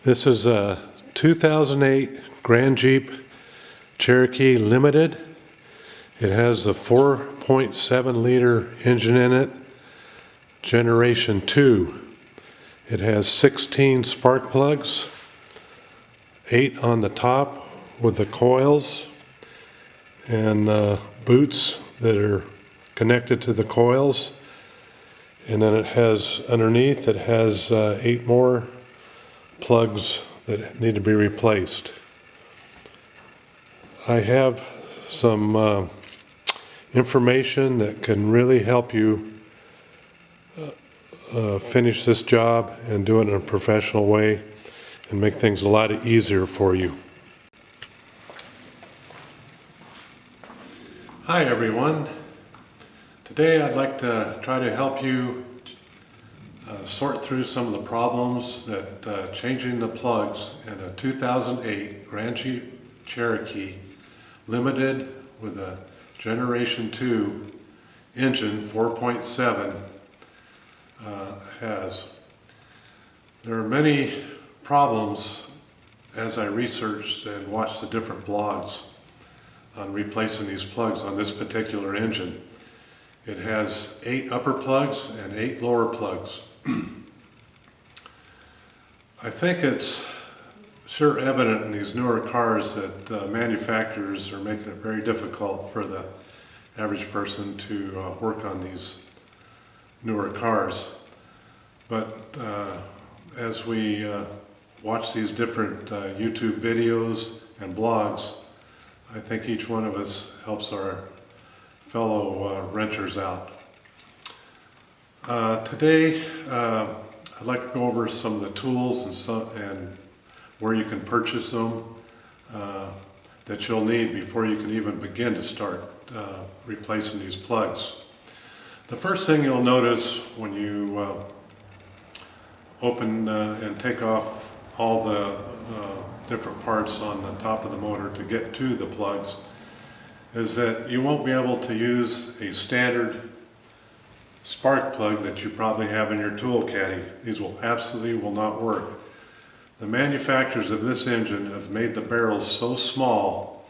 This is a 2008 Grand Jeep Cherokee Limited. It has a 4.7 liter engine in it, generation 2. It has 16 spark plugs, 8 on the top with the coils and boots that are connected to the coils. And then it has underneath, it has 8 more plugs that need to be replaced. I have some information that can really help you finish this job and do it in a professional way and make things a lot easier for you. Hi everyone. Today I'd like to try to help you sort through some of the problems that changing the plugs in a 2008 Grand Jeep Cherokee Limited with a generation 2 engine 4.7 has. There are many problems as I researched and watched the different blogs on replacing these plugs on this particular engine. It has 8 upper plugs and 8 lower plugs. I think it's sure evident in these newer cars that manufacturers are making it very difficult for the average person to work on these newer cars. But as we watch these different YouTube videos and blogs, I think each one of us helps our fellow renters out. Today I'd like to go over some of the tools and where you can purchase them that you'll need before you can even begin to start replacing these plugs. The first thing you'll notice when you open and take off all the different parts on the top of the motor to get to the plugs is that you won't be able to use a standard spark plug that you probably have in your tool caddy. These absolutely will not work. The manufacturers of this engine have made the barrels so small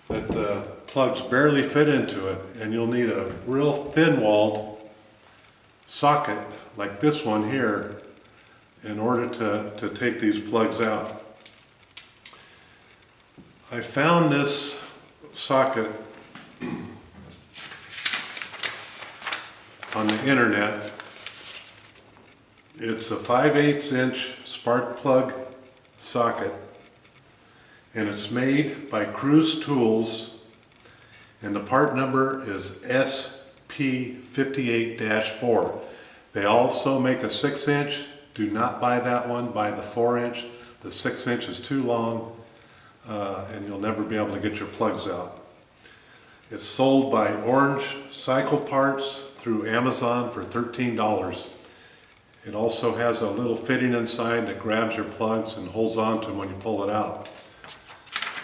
that the plugs barely fit into it, and you'll need a real thin-walled socket like this one here in order to take these plugs out. I found this socket on the internet. It's a 5/8 inch spark plug socket, and it's made by Cruise Tools, and the part number is SP58-4. They also make a 6 inch. Do not buy that one, buy the 4 inch. The 6 inch is too long and you'll never be able to get your plugs out. It's sold by Orange Cycle Parts through Amazon for $13. It also has a little fitting inside that grabs your plugs and holds on to them when you pull it out.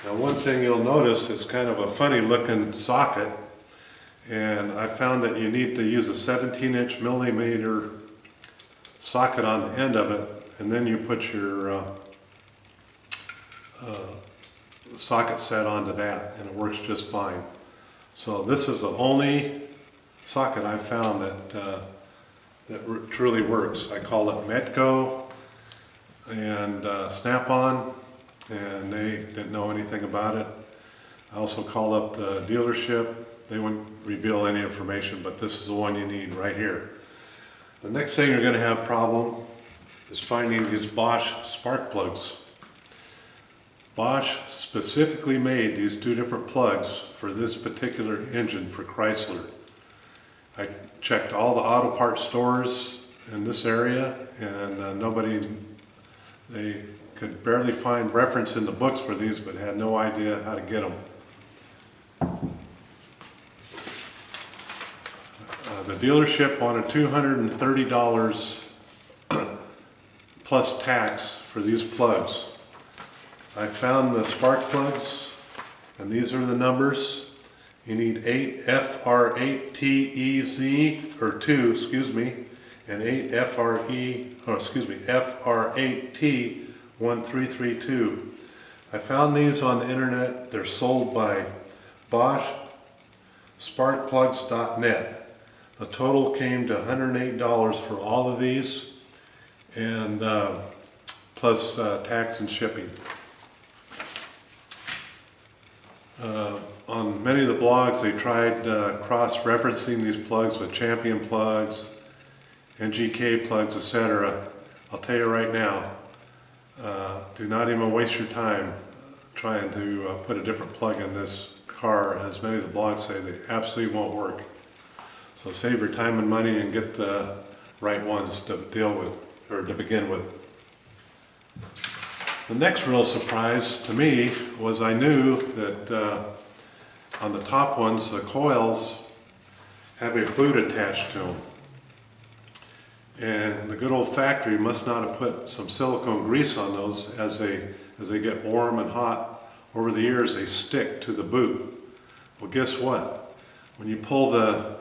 Now, one thing you'll notice is kind of a funny looking socket, and I found that you need to use a 17-inch millimeter socket on the end of it, and then you put your socket set onto that, and it works just fine. So this is the only socket I've found that truly works. I call it Metco and Snap-on, and they didn't know anything about it. I also called up the dealership. They wouldn't reveal any information, but this is the one you need right here. The next thing you're going to have problem is finding these Bosch spark plugs. Bosch specifically made these 2 different plugs for this particular engine for Chrysler. I checked all the auto parts stores in this area, and they could barely find reference in the books for these, but had no idea how to get them. The dealership wanted $230 plus tax for these plugs. I found the spark plugs, and these are the numbers. You need 8 FR8TEZ, or 2, and 8 FR8T 1332. I found these on the internet. They're sold by Bosch, sparkplugs.net. The total came to $108 for all of these, and plus tax and shipping. On many of the blogs, they tried cross-referencing these plugs with Champion plugs, NGK plugs, etc. I'll tell you right now, do not even waste your time trying to put a different plug in this car. As many of the blogs say, they absolutely won't work. So save your time and money and get the right ones to deal with, or to begin with. The next real surprise to me was I knew that on the top ones, the coils have a boot attached to them. And the good old factory must not have put some silicone grease on those. As they get warm and hot over the years, they stick to the boot. Well, guess what? When you pull the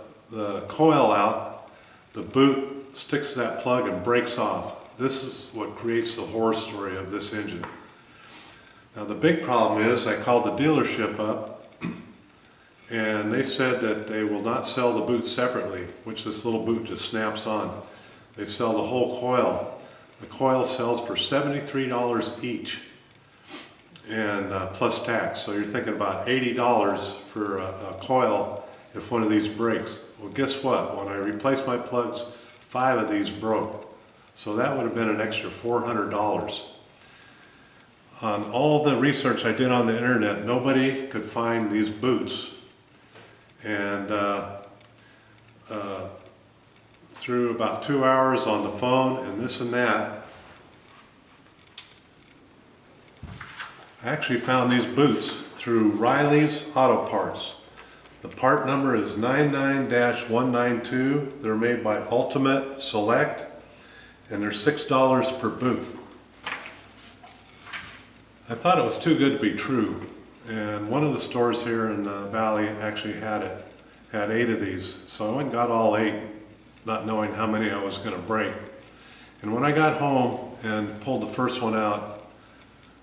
coil out, the boot sticks to that plug and breaks off. This is what creates the horror story of this engine. Now the big problem is I called the dealership up and they said that they will not sell the boot separately, which this little boot just snaps on. They sell the whole coil. The coil sells for $73 each, and plus tax. So you're thinking about $80 for a coil if one of these breaks. Well, guess what? When I replaced my plugs, 5 of these broke. So that would have been an extra $400. On all the research I did on the internet, nobody could find these boots. And through about 2 hours on the phone and this and that, I actually found these boots through Riley's Auto Parts. The part number is 99-192. They're made by Ultimate Select, and they're $6 per boot. I thought it was too good to be true, and one of the stores here in the valley actually had 8 of these. So I went and got all 8, not knowing how many I was going to break. And when I got home and pulled the first one out,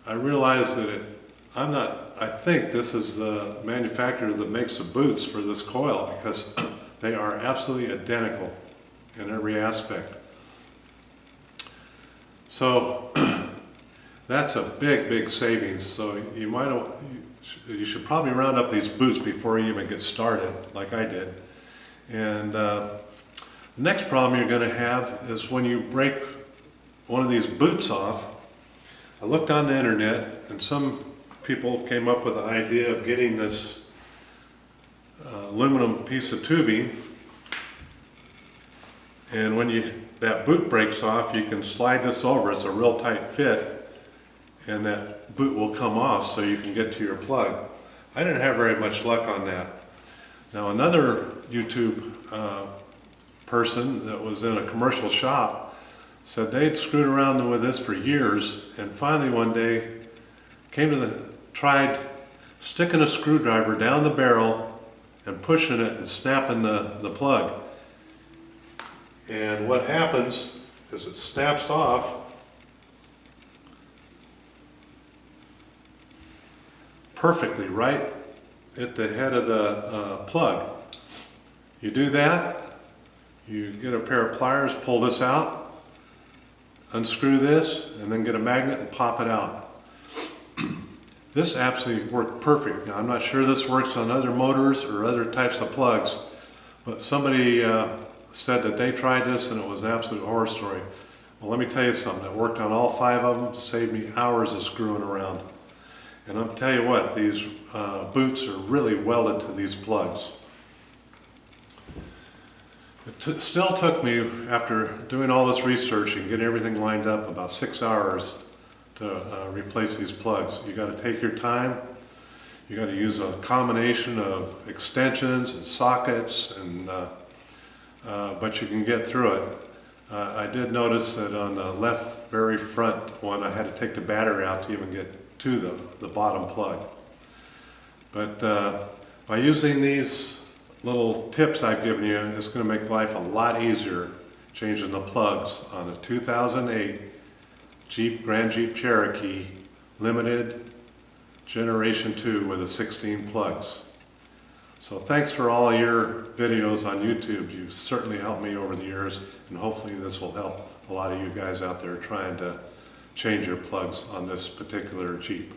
I realized that I think this is the manufacturer that makes the boots for this coil, because they are absolutely identical in every aspect. So that's a big savings. So you should probably round up these boots before you even get started, like I did. And the next problem you're going to have is when you break one of these boots off. I looked on the internet, and some people came up with the idea of getting this aluminum piece of tubing, and when that boot breaks off, you can slide this over. It's a real tight fit, and that boot will come off so you can get to your plug. I didn't have very much luck on that. Now another YouTube person that was in a commercial shop said they'd screwed around with this for years, and finally one day tried sticking a screwdriver down the barrel and pushing it and snapping the plug. And what happens is it snaps off perfectly right at the head of the plug. You do that, you get a pair of pliers, pull this out, unscrew this, and then get a magnet and pop it out. This absolutely worked perfect. Now, I'm not sure this works on other motors or other types of plugs, but somebody said that they tried this and it was an absolute horror story. Well, let me tell you something. It worked on all 5 of them, saved me hours of screwing around. And I'll tell you what, these boots are really welded to these plugs. It still took me, after doing all this research and getting everything lined up, about 6 hours to replace these plugs. You got to take your time. You got to use a combination of extensions and sockets, and but you can get through it. I did notice that on the left very front one, I had to take the battery out to even get to the bottom plug. But by using these little tips I've given you, it's going to make life a lot easier changing the plugs on a 2008 Grand Jeep Cherokee Limited Generation 2 with a 16 plugs. So thanks for all your videos on YouTube. You've certainly helped me over the years, and hopefully this will help a lot of you guys out there trying to change your plugs on this particular Jeep.